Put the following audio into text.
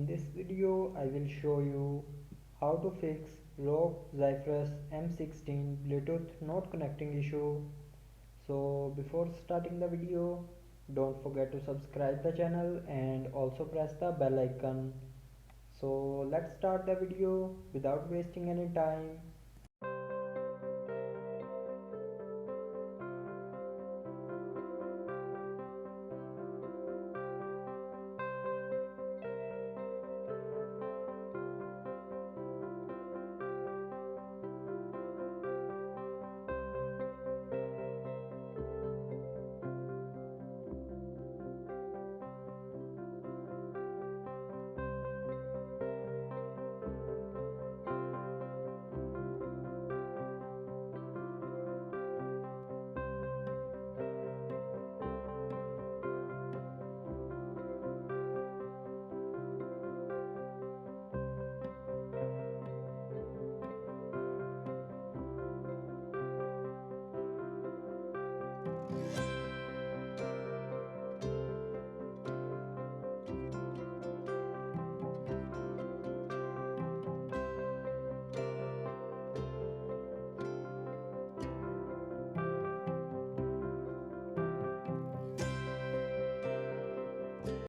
this video I will show you how to fix ROG Zephyrus M16 Bluetooth not connecting issue. So before starting the video, don't forget to subscribe the channel and also press the bell icon. So let's start the video without wasting any time.